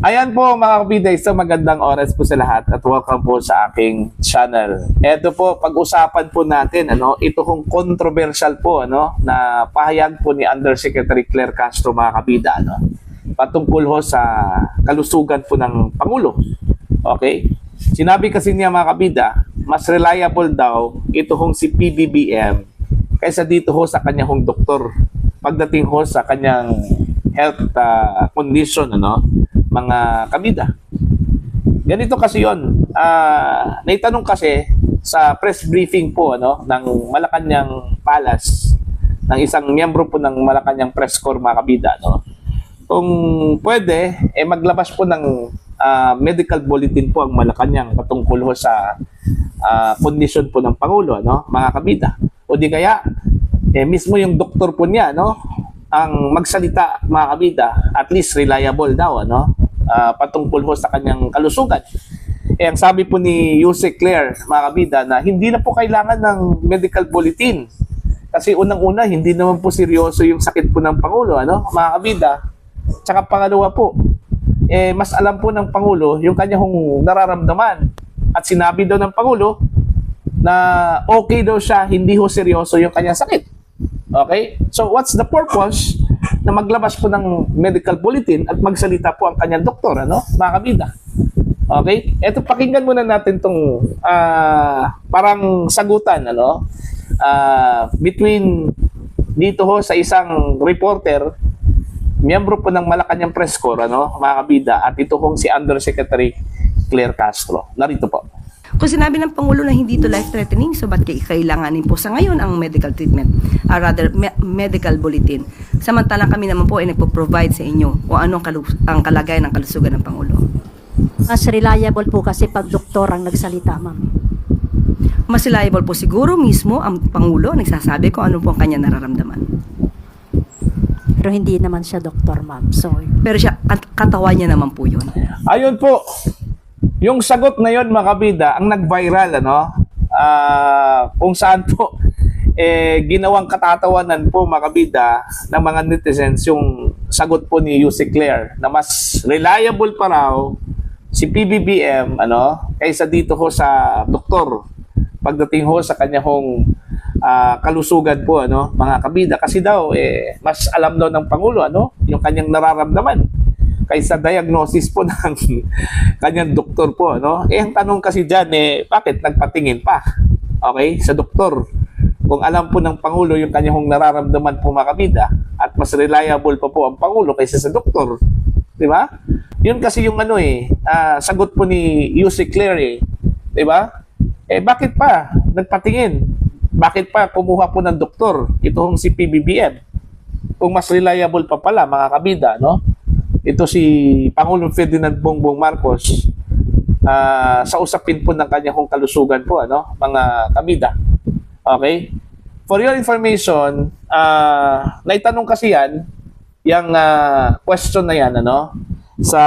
Ayan po mga kabida, isang magandang oras po sa lahat at welcome po sa aking channel. Ito po, pag-usapan po natin, ito kong controversial po, na pahayag po ni Undersecretary Claire Castro mga kabida, patungkol ho sa kalusugan po ng Pangulo. Okay? Sinabi kasi niya mga kabida, mas reliable daw ito hong si PBBM kaysa dito ho sa kanya hong doktor. Pagdating ho sa kanyang health condition, mga kabida. Ganito kasi yon. Naitanong kasi sa press briefing po ng Malacanang Palace ng isang miyembro po ng Malacanang Press Corps mga kabida, kung pwede maglabas po ng medical bulletin po ang Malacanang patungkol ho sa kondisyon po ng Pangulo, mga kabida. O di kaya mismo yung doktor po niya ang magsalita mga kabida, at least reliable daw patungkol ho sa kanyang kalusugan. Ang sabi po ni Yuse Claire mga kabida na hindi na po kailangan ng medical bulletin kasi unang-una hindi naman po seryoso yung sakit po ng Pangulo, mga kabida. Tsaka pangalawa po, mas alam po ng Pangulo yung kanyang nararamdaman, at sinabi daw ng Pangulo na okay daw siya, hindi ho seryoso yung kanyang sakit. Okay? So what's the purpose na maglabas po ng medical bulletin at magsalita po ang kanyang doktor, mga kabida? Okay? Eto, pakinggan muna natin tong parang sagutan, between dito ho sa isang reporter, miyembro po ng Malacanang Press Corps, mga kabida, at ito hong si Undersecretary Claire Castro. Narito po. Kung sinabi ng Pangulo na hindi ito life-threatening, so ba't kailanganin po sa ngayon ang medical treatment? Medical bulletin. Samantalang kami naman po ay nagpo-provide sa inyo kung anong ang kalagayan ng kalusugan ng Pangulo. Mas reliable po kasi pag doktor ang nagsalita, ma'am. Mas reliable po siguro mismo ang Pangulo nagsasabi kung ano po ang kanya nararamdaman. Pero hindi naman siya doktor, ma'am. So, pero siya, katawan niya naman po yun. Ayun po. Yung sagot na yon mga kabida, ang nag-viral, kung saan po, ginawang katatawanan po mga kabida ng mga netizens yung sagot po ni Yuse Claire na mas reliable pa raw si PBBM, kaysa dito ho sa doktor pagdating ho sa kanya hong kalusugan po, mga kabida. Kasi daw, mas alam daw ng Pangulo, yung kanyang nararamdaman kaysa diagnosis po ng kanyang doktor po, ang tanong kasi dyan, bakit nagpatingin pa, okay, sa doktor? Kung alam po ng Pangulo yung kanyang nararamdaman po mga kabida, at mas reliable pa po ang Pangulo kaysa sa doktor, di ba? Yun kasi yung sagot po ni Yuse Claire, di ba? Bakit pa nagpatingin? Bakit pa kumuha po ng doktor itong si PBBM? Kung mas reliable pa pala mga kabida, ito si Pangulong Ferdinand Bongbong Marcos sa usapin po ng kanyang kalusugan po, mga kabida. Okay? For your information, naitanong kasi yan, yung question na yan, sa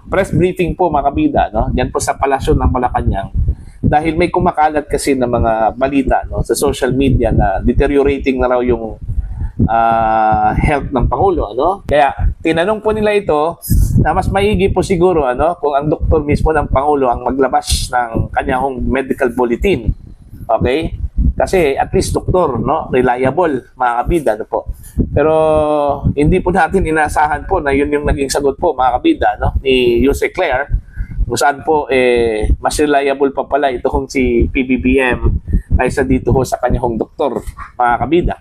press briefing po mga kabida, yan po sa Palasyo ng Malacanang, dahil may kumakalat kasi ng mga balita sa social media na deteriorating na raw yung health ng Pangulo, Kaya tinanong po nila ito na mas maigi po siguro kung ang doktor mismo ng Pangulo ang maglabas ng kanyang medical bulletin. Okay? Kasi at least doktor, reliable, mga kabida, po. Pero hindi po natin inaasahan po na yun yung naging sagot po mga kabida, ni Yuse Claire, kung saan po mas reliable pa pala ito kung si PBBM kaysa dito ho sa kanyang doktor, mga kabida.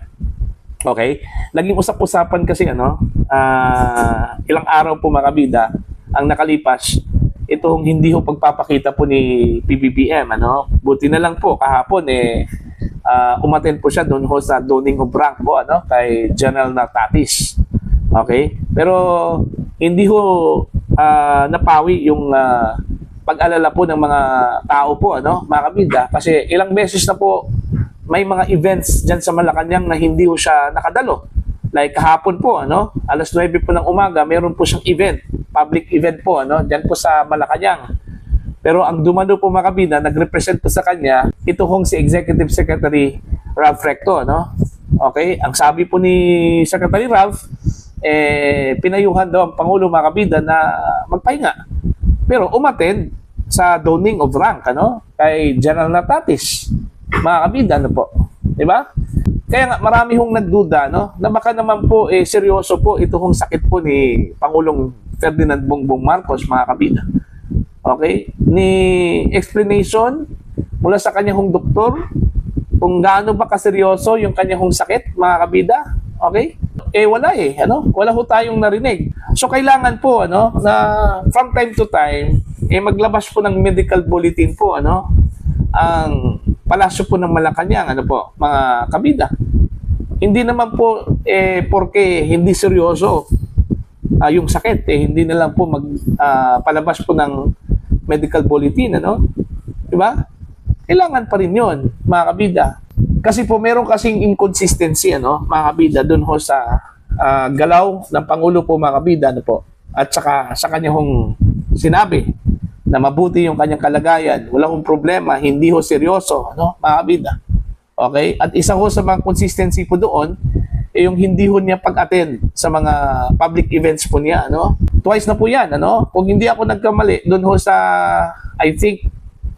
Okay? Naging usap-usapan kasi ilang araw po mga kabida ang nakalipas itong hindi ho pagpapakita po ni PBBM, Buti na lang po kahapon umattend po siya doon ho sa doning of rank po kay General Natatis. Okay? Pero hindi ho napawi yung pag-alala po ng mga tao po, mga kabida, kasi ilang beses na po may mga events dyan sa Malacanang na hindi po siya nakadalo. Like kahapon po, alas 9 po ng umaga, mayroon po siyang event, public event po, dyan po sa Malacanang. Pero ang dumano po mga kabida, nag-represent po sa kanya, ito hong si Executive Secretary Ralph Recto, Okay? Ang sabi po ni Secretary Ralph, pinayuhan daw ang Pangulo mga kabida na magpahinga. Pero umattend sa donning of rank, ano? Kay General Natatis, mga kabida, ano po? Di ba? Kaya nga, marami hong nagduda, no? Na baka naman po, seryoso po ito hong sakit po ni Pangulong Ferdinand Bongbong Marcos, mga kabida. Okay? Ni explanation mula sa kanya hong doktor kung gaano ba kaseryoso yung kanya hong sakit, mga kabida. Okay? Wala ano? Wala ho tayong narinig. So, kailangan po, ano, na from time to time, maglabas po ng medical bulletin po, ano, ang palasyo po ng Malacanang, ano po, mga kabida. Hindi naman po, porque hindi seryoso yung sakit, hindi na lang po palabas po ng medical bulletin, ano? Diba? Kailangan pa rin yun, mga kabida. Kasi po meron kasing inconsistency, ano, mga kabida, dun ho sa galaw ng Pangulo po, mga kabida, ano po. At saka sa kanya hong sinabi na mabuti yung kanyang kalagayan, wala hong problema, hindi ho seryoso, ano, mga kabida. Okay? At isa ho sa mga consistency po doon, yung hindi ho niya pag-attend sa mga public events po niya, ano. Twice na po yan, ano. Kung hindi ako nagkamali, doon ho sa, I think,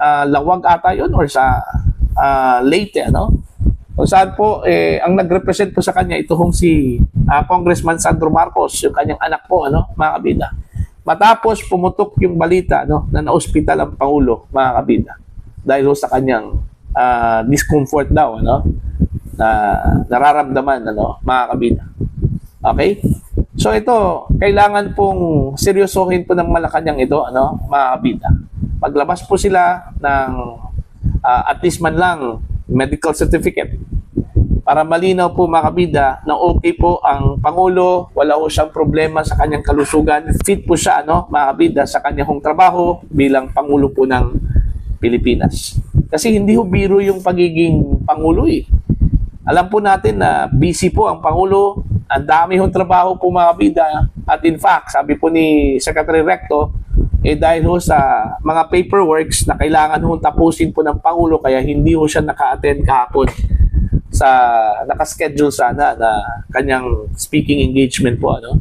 Lawag ata yun or sa Leyte, ano? Kung saan po, ang nag-represent po sa kanya, ito hong si Congressman Sandro Marcos, yung kanyang anak po, ano, mga kabida. Matapos pumutok yung balita, no, na na-hospital ang Pangulo, mga kabida, dahil ho sa kanyang discomfort daw, ano, na nararamdaman, ano, mga kabida. Okay? So ito, kailangan pong seryosohin po ng Malacanang ito, ano, mga kabida. Maglabas po sila ng at least man lang medical certificate para malinaw po, mga kabida, na okay po ang Pangulo, wala po siyang problema sa kanyang kalusugan, fit po siya, ano, mga kabida, sa kanyang trabaho bilang Pangulo po ng Pilipinas. Kasi hindi ho biro yung pagiging Pangulo Alam po natin na busy po ang Pangulo, ang dami hong trabaho po, mga kabida, at in fact, sabi po ni Secretary Recto, dahil ho sa mga paperworks na kailangan ho tapusin po ng Pangulo, kaya hindi ho siya naka-attend kahapon sa nakaschedule sana na kanyang speaking engagement po, ano?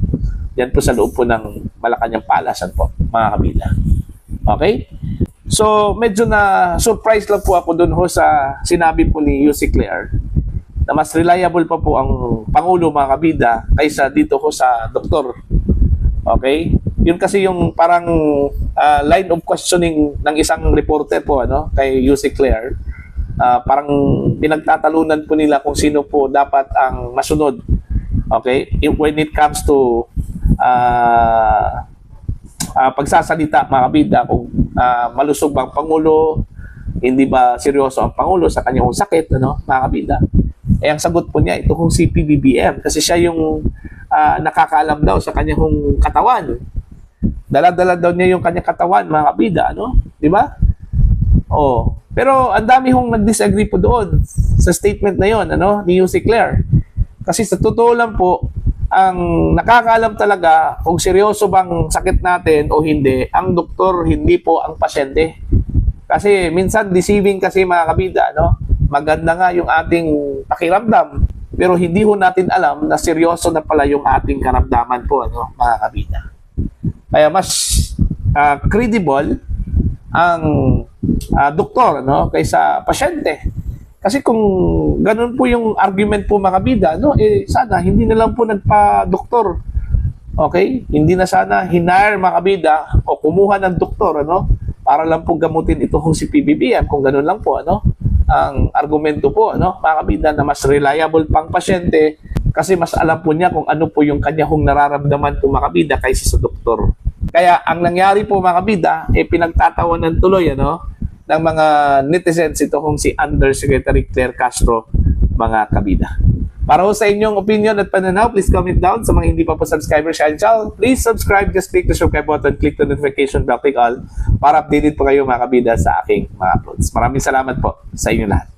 Yan po sa loob po ng Malacanang Palasan po, mga kabila. Okay? So, medyo na surprise lang po ako dun ho sa sinabi po ni Yussi Claire na mas reliable pa po ang Pangulo, mga kabida, kaysa dito ho sa doktor. Okay? Yun kasi yung parang line of questioning ng isang reporter po, ano, kay Yussi Claire. Parang pinagtatalunan po nila kung sino po dapat ang masunod. Okay? When it comes to pagsasalita, mga kabida, kung malusog ba ang Pangulo, hindi ba seryoso ang Pangulo sa kanyang sakit, ano, mga kabida. Ang sagot po niya, ito kung si PBBM, kasi siya yung nakakaalam daw sa kanyang katawan. Dala-dala daw niya yung kanyang katawan, mga kabida, ano? Di ba? Oh. Pero ang dami hong nag-disagree po doon sa statement na yon, ano, ni Yussi Claire. Kasi sa totoo lang po, ang nakakaalam talaga kung seryoso bang sakit natin o hindi, ang doktor, hindi po ang pasyente. Kasi minsan deceiving kasi, mga kabida, no? Maganda nga yung ating pakiramdam, pero hindi ho natin alam na seryoso na pala yung ating karamdaman po, ano, mga kabida. Kaya mas credible ang doktor, no, kaysa pasyente. Kasi kung ganun po yung argument po, mga kabida, no, sana hindi na lang po nagpa-doktor. Okay? Hindi na sana hinire, mga kabida, o kumuha ng doktor, ano, para lang po gamutin ito kung si PBBM, kung ganun lang po, ano, ang argumento po, ano, mga kabida, na mas reliable pang pasyente kasi mas alam po niya kung ano po yung kanya hong nararamdaman po, mga kabida, kaysa sa doktor. Kaya ang nangyari po, mga kabida, pinagtatawanan tuloy, ano, ng mga netizens ito kung si Undersecretary Claire Castro, mga kabida. Para ho sa inyong opinion at pananaw, please comment down. Sa mga hindi pa po subscriber sa channel, please subscribe, just click the subscribe button, click the notification bell, click all para updated po kayo, mga kabida, sa aking mga uploads. Maraming salamat po sa inyo lahat.